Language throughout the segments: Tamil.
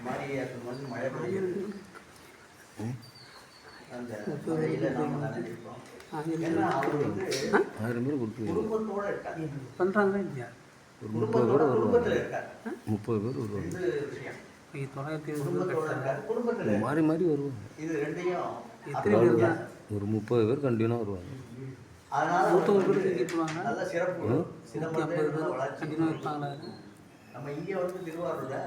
மாரியாட்டம் வந்து மழை பெய்யும். அந்த மழையில் நாம் நினைப்போம். ஏன்னா அவர் வந்து 1000 பேர் கொடுத்து குடும்பத்தோடு இருக்கார். பண்ணுறாங்களா இல்லையா? ஒரு 30 பேர் குடும்பத்தில் இருக்கார். 30 பேர் வருவாங்க. இது விஷயம் 970 குடும்பத்தோடு இருக்கார். குடும்பத்தில் மாறி மாறி வருவாங்க. இது ரெண்டையும் எத்தனை பேர் தான்? ஒரு 30 பேர் கண்டினியூவாக வருவாங்க. அதனால 100 பேர் தூக்கிட்டுருவாங்க. நல்ல சிறப்பு 150 பேர் கண்டினியூ இருப்பாங்களா? நம்ம இங்கே வந்து திருவாரூர்ல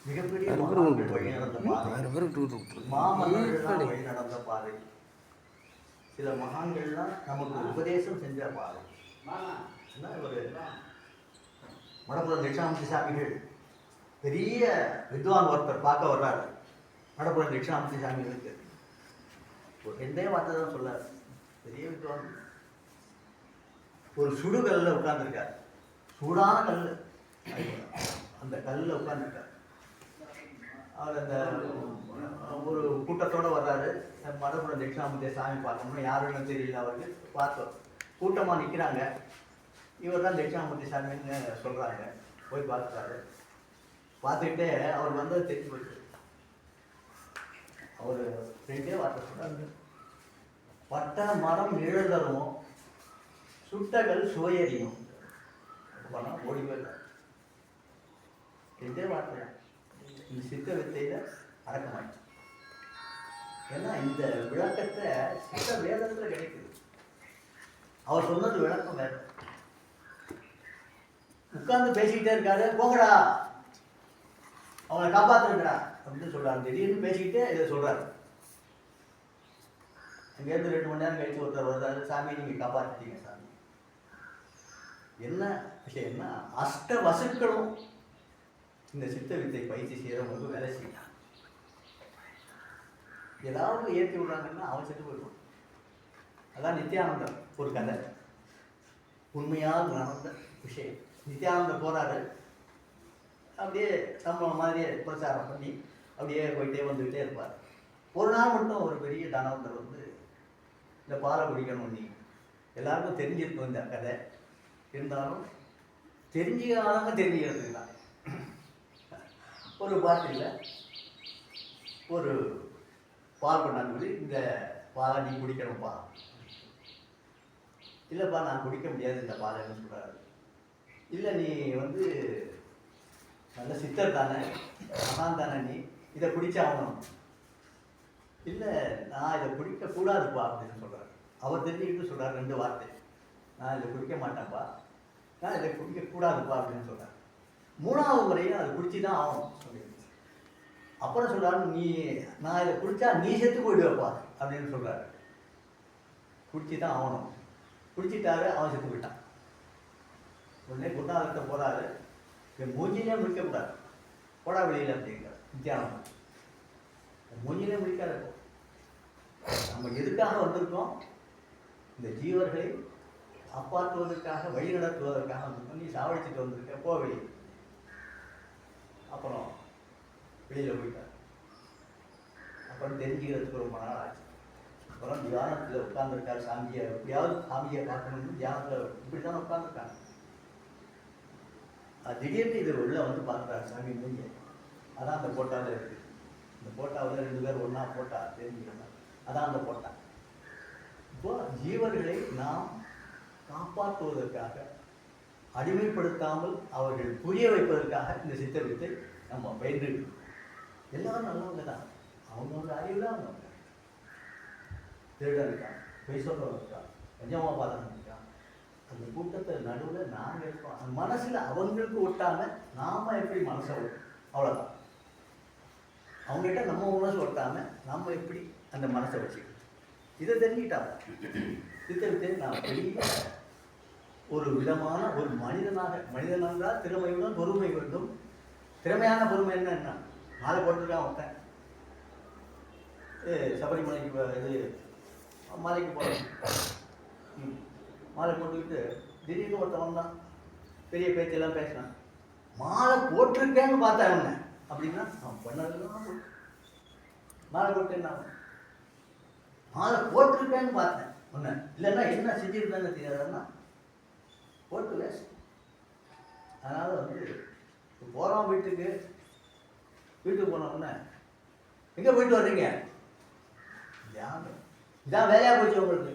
மிகப்பெரிய 1000 பேர் வழி நடந்த பாதை, 1000 பேர் விட்டு மாமன்னர்கள் வழி நடந்த பாதை, சில மகான்கள்லாம் நமக்கு உபதேசம் செஞ்ச பாதை. என்ன ஒரு மடப்புறம் தட்சிணாமூர்த்தி சாமிகள் பெரிய வித்வான் ஒருத்தர் பார்க்க வர்றாரு. மடப்புறம் தட்சிணாமூர்த்தி சாமிகளுக்கு ஒரு 2 வார்த்தை தான் சொல்லார். பெரிய வித்வான் ஒரு சுடுகல்ல உட்கார்ந்துருக்கார். சூடான கல், அந்த கல்லில் உட்கார்ந்துருக்கார். அவர் அந்த ஒரு கூட்டத்தோடு வர்றாரு. மடப்புறம் தட்சிணாமூர்த்தி சாமி பார்க்கணும்னு யாருன்னு தெரியல அவருக்கு. பார்த்தோம் கூட்டமாக நிற்கிறாங்க. இவர் தான் தட்சிணாமூர்த்தி சாமின்னு சொல்கிறாங்க. போய் பார்த்துட்டாரு. பார்த்துக்கிட்டே அவர் வந்தது தெரிஞ்சு போயிட்டு அவர் 2 வார்த்தை சொல்கிறாரு. பட்ட மரம் நிழல் சுட்டகள் சுவையறியும். பணம் ஓடி போயிட்டார். 2 வார்த்தை இந்த சித்த வித்தையில் அடக்கமாயிடுச்சு. ஏன்னா இந்த விளக்கத்தை சித்த வேதத்தில் கிடைக்குது. அவர் சொன்னது விளக்கம் வேற. உட்கார்ந்து பேசிக்கிட்டே இருக்காரு. போங்கடா, அவங்களை காப்பாத்துறா அப்படின்னு சொல்றாரு. திடீர்னு பேசிக்கிட்டே இதை சொல்றாரு. அங்கேருந்து 2 மணி நேரம் கழிச்சு ஒருத்தர் வர்றாரு. சாமி நீங்க காப்பாற்றிட்டீங்க சாமி. என்ன விஷயம்? என்ன அஷ்ட வசுக்களும் இந்த சித்த வித்தை பயிற்சி செய்யறவங்களுக்கு வேலை செய்யலாம். ஏதாவது ஏற்றி விடுறாங்கன்னா அவன் செத்து போயிடுவான். அதான் நித்யானந்தம் ஒரு கதை, உண்மையாக நடந்த விஷயம். நித்யானந்தம் போறாரு. அப்படியே நம்ம மாதிரியே பிரச்சாரம் பண்ணி அப்படியே போயிட்டே வந்துக்கிட்டே இருப்பார். ஒரு நாள் மட்டும் ஒரு பெரிய தனவந்தர் வந்து இந்த பாலை குடிக்கணும். நீ எல்லாருக்கும் தெரிஞ்சிருக்கும் இந்த கதை. இருந்தாலும் தெரிஞ்சுக்காதாங்க தெரிஞ்சுக்கிறதுக்கு தான் ஒரு பாட்டிலில் ஒரு பால் கொண்டாந்து, இந்த பாலை நீ குடிக்கணும்ப்பா. இல்லைப்பா நான் குடிக்க முடியாது இந்த பாலைன்னு சொல்கிறாரு. இல்லை நீ வந்து நல்ல சித்தர் தானே, மகான் தானே, நீ இதை குடிச்சாகணும். இல்லை நான் இதை குடிக்கக்கூடாதுப்பா அப்படின்னு சொல்கிறார். அவர் தெரிஞ்சுக்கிட்டு சொல்கிறார் 2 வார்த்தை. நான் இதை குடிக்க மாட்டேன்ப்பா, நான் இதை குடிக்கக்கூடாதுப்பா அப்படின்னு சொல்கிறார். 3வது முறையும் அதை குடிச்சு தான் ஆகணும் சொல்லி. அப்புறம் சொல்கிறாரு, நீ நான் இதை குடித்தா நீ செத்து போயிடுவேப்பா அப்படின்னு சொல்கிறாரு. குடிச்சு தான் ஆகணும். குடிச்சிட்டாரு, அவன் செத்து போயிட்டான். உடனே குருநாதர்கிட்ட போகிறாரு. மூஞ்சிலே முடிக்கக்கூடாது, போடா வெளியில் அப்படிங்கிறார் நித்யானந்தம். மூஞ்சிலே முடிக்காத. நம்ம எதுக்காக வந்திருக்கோம்? இந்த ஜீவர்களை காப்பாற்றுவதற்காக, வழி நடத்துவதற்காக வந்திருக்கோம். நீ சாவடிச்சுட்டு வந்திருக்க, போ வெளியே. அப்புறம் வெளியில் போயிட்டார். அப்புறம் தெரிஞ்சுக்கிறதுக்கு ரொம்ப நாள் ஆச்சு. அப்புறம் தியானத்தில் உட்கார்ந்துருக்காரு. சாமியை எப்படியாவது சாமியை பார்க்கணும்னு தியானத்தில் இப்படி தான் உட்காந்துருக்காங்க. திடீர்னு இது உள்ள வந்து பார்க்குறாரு சாமி மூஞ்சி. அதான் அந்த போட்டாவில் இருக்குது. இந்த போட்டாவில் 2 பேர் ஒன்றா போட்டா தெரிஞ்சுக்கணும். அதான் அந்த போட்டா. இப்போ ஜீவர்களை நாம் காப்பாற்றுவதற்காக, அடிமைப்படுத்தாமல் அவர்கள் புரிய வைப்பதற்காக இந்த சித்த வித்தை நம்ம பயின்று. எல்லாரும் நல்லவங்க தான். அவங்களோட அறிவு தான் அவங்க. திருடன் இருக்கான், பொய் சொல்றவங்க இருக்கான், பஞ்சமா பாதகம் இருக்கான். அந்த கூட்டத்தில் நடுவில் நாங்கள் இருக்கோம். அந்த மனசில் அவங்களுக்கு ஒட்டாமல் நாம் எப்படி மனசை ஒட்டும்? அவ்வளோதான். அவங்ககிட்ட நம்ம மனசு ஒட்டாமல் நம்ம எப்படி அந்த மனசை வச்சுக்கணும்? இதை தெரிஞ்சுக்கிட்டாங்க. சித்தத்தை நான் பெரிய ஒரு விதமான ஒரு மனிதனாக திறமையுடன் பொறுமை வேண்டும். திறமையான பொறுமை என்ன? மாலை போட்டிருக்கான் ஒருத்தன், சபரிமலைக்கு இது மாலைக்கு போகிறேன், மாலை போட்டுக்கிட்டு திடீர்னு ஒருத்தவன் தான் பெரிய பேச்செல்லாம் பேசினான். மாலை போட்டிருக்கேன்னு பார்த்தேன் அவனை. அப்படின்னா அவன் பண்ணதுலாம் மாலை போட்டு என்ன மாலை போட்டிருக்கேன்னு பார்த்தேன் ஒன்று. இல்லைன்னா என்ன செஞ்சுருக்கேன்னு தெரியாதுன்னா போட்டு வேஸ்ட். அதனால் வந்து போகிறோம் வீட்டுக்கு, வீட்டுக்கு போன உடனே எங்கே போயிட்டு வர்றீங்க? இதான் வேலையாக போச்சு உங்களுக்கு.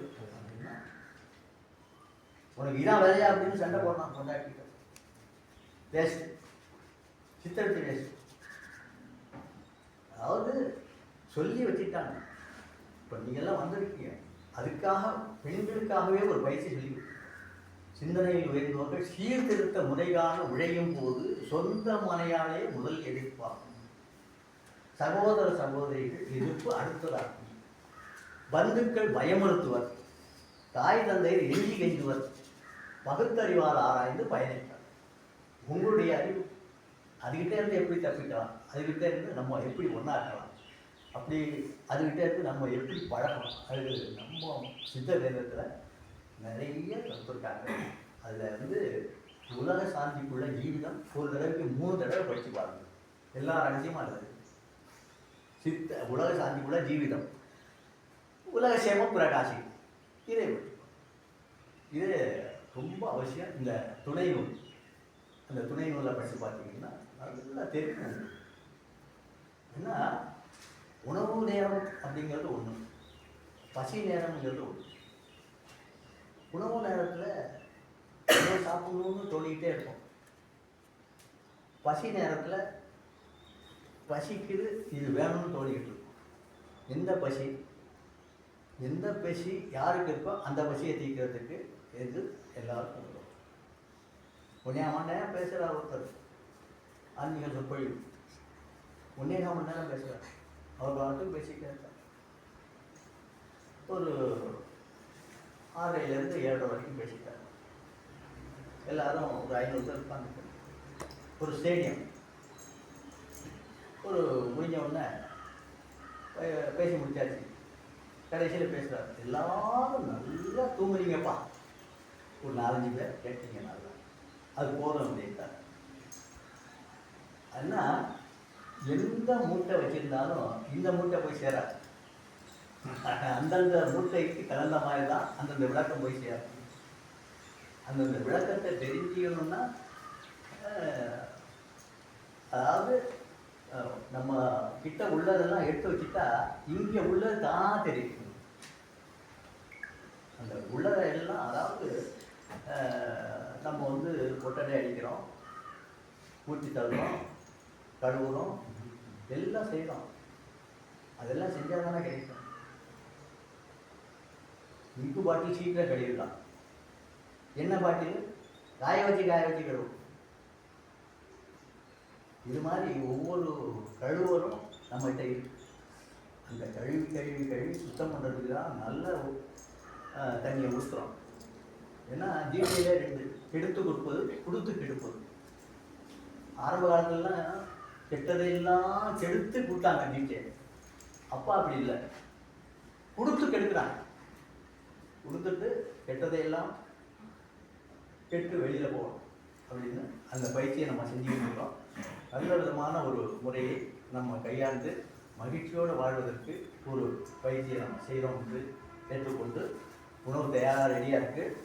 உனக்கு இதான் வேலையா அப்படின்னு சண்டை போடலாம் கொண்டாடிட்டு வேஸ்ட், சித்தரித்து வேஸ்ட். அதாவது சொல்லி வச்சுட்டாங்க. இப்போ நீங்கள்லாம் வந்திருக்கீங்க, அதுக்காக பெண்களுக்காகவே ஒரு பயிற்சி சொல்லி சிந்தனையில் உயர்ந்தவர்கள் சீர்திருத்த முறைகான உழையும் போது சொந்த மனையாலே முதல் எதிர்ப்பாகும். சகோதர சகோதரிகள் எதிர்ப்பு அடுத்ததாகும். பந்துக்கள் பயமுறுத்துவர், தாய் தந்தையர் எஞ்சி கெஞ்சுவர், பகுத்தறிவால் ஆராய்ந்து பயணித்தார். உங்களுடைய அறிவு அதுகிட்ட இருந்து எப்படி தப்பிக்கலாம், அதுகிட்ட இருந்து நம்ம எப்படி ஒன்றாக்கலாம், அப்படி அதுகிட்ட இருந்து நம்ம எப்படி பழகணும், அது நம்ம சித்த வேதத்தில் நிறைய கற்றுருக்காங்க. அதில் வந்து உலக சாந்திக்குள்ள ஜீவிதம் ஒரு தடவைக்கு 3 தடவை படித்து பாருங்க. எல்லா ரகசியமாக இருக்குது. உலக சாந்திக்குள்ள ஜீவிதம், உலக சேமம் பிரகாசி, இதை இது ரொம்ப அவசியம். இந்த துணை நூல், அந்த துணை நூலை படித்து பார்த்தீங்கன்னா நல்லா தெரியும். ஏன்னா உணவு நேரம் அப்படிங்கிறது ஒன்று, பசி நேரம்ங்கிறது ஒன்று. உணவு நேரத்தில் சாப்பிடணும்னு தோணிக்கிட்டே இருக்கும். பசி நேரத்தில் பசிக்குது, இது வேணும்னு தோணிக்கிட்டு இருக்கும். எந்த பசி யாருக்கு இருக்கோ அந்த பசியை தீர்க்கிறதுக்கு எது எல்லாருக்கும் வரும். ஒன்றே நேரம் பேசுகிறார் ஒருத்தர், ஆன்மீக சொற்பொழிவு 1.5 மணி நேரம் பேசுகிறார். அவர் பாட்டுக்கு பேசிக்கிட்டே இருக்கார். ஒரு 6:30லேருந்து 7:30 வரைக்கும் பேசிட்டார். எல்லாரும் ஒரு 500 பேர் இருப்பாங்க. ஒரு ஸ்டேடியம் ஒரு முடிஞ்ச உடனே பேசி முடிச்சாச்சு. கடைசியில் பேசுகிறார், எல்லாரும் நல்லா தூங்குறீங்கப்பா, ஒரு 4-5 பேர் கேட்டீங்க, நல்லா அது போதும் அப்படின்ட்டார். ஆனால் எந்த மூட்டை வச்சுருந்தாலும் இந்த மூட்டை போய் சேராது. அந்தந்த மூட்டைக்கு கலந்த மாதிரி தான் அந்தந்த விளக்கம் போய் சேரும். அந்தந்த விளக்கத்தை தெரிஞ்சுக்கணும்னா அதாவது நம்ம கிட்ட உள்ளதெல்லாம் எடுத்து வச்சுட்டா இங்கே உள்ளது தான் தெரியும். அந்த உள்ளதை எல்லாம் அதாவது நம்ம வந்து கொட்டடை அடிக்கிறோம், ஊற்றி தள்ளுறோம், கழுவுறோம், எல்லாம் செய்கிறோம். அதெல்லாம் செஞ்சால் தானே கிடைக்கும். இங்கு பாட்டில் சீக்கிரம் கழுவிடலாம், எண்ணெய் பாட்டில் காய வச்சு கழுவும். இது மாதிரி ஒவ்வொரு கழுவரும் நம்மகிட்ட இருக்கு. அந்த கழுவி சுத்தம் பண்ணுறதுக்கு தான் நல்ல தண்ணியை ஊற்றுறோம். ஏன்னா ஜீவியிலே 2, கெடுத்து கொடுப்பது, கொடுத்து கெடுப்பது. ஆரம்ப காலத்துலலாம் கெட்டதையெல்லாம் கெடுத்து கொடுத்தாங்க நீட்டே. அப்பா அப்படி இல்லை, கொடுத்து கெடுக்கிறாங்க. கொடுத்துட்டு கெட்டதையெல்லாம் கெட்டு வெளியில் போகணும் அப்படின்னு அந்த பயிற்சியை நம்ம செஞ்சுக்கிட்டு இருக்கோம். நல்ல விதமான ஒரு முறையை நம்ம கையாண்டு மகிழ்ச்சியோடு வாழ்வதற்கு ஒரு பயிற்சியை நம்ம செய்கிறோம் என்று ஏற்றுக்கொண்டு உணவு தயாராக ரெடியாக இருக்குது.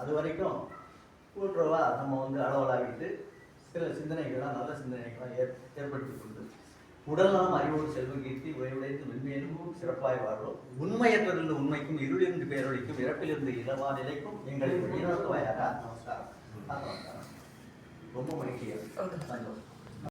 அது வரைக்கும் கூட்டுறவா நம்ம வந்து அளவலாகிட்டு சில சிந்தனைகள்லாம் நல்ல சிந்தனைகள்லாம் ஏற்படுத்தி கொண்டு உடல்நலம் அறிவோடு செல்வ கீர்த்தி உயர்வுடைந்து மென்மேலும் சிறப்பாய் வாழ்வோம். உண்மையற்றிருந்து உண்மைக்கும், இருளிருந்து பேரொழிக்கும், இறப்பிலிருந்து இலவா நிலைக்கும் எங்களை வழிநடத்துவாயாக. நமஸ்காரம். ரொம்ப மகிழ்ச்சியாக சந்தோஷம்.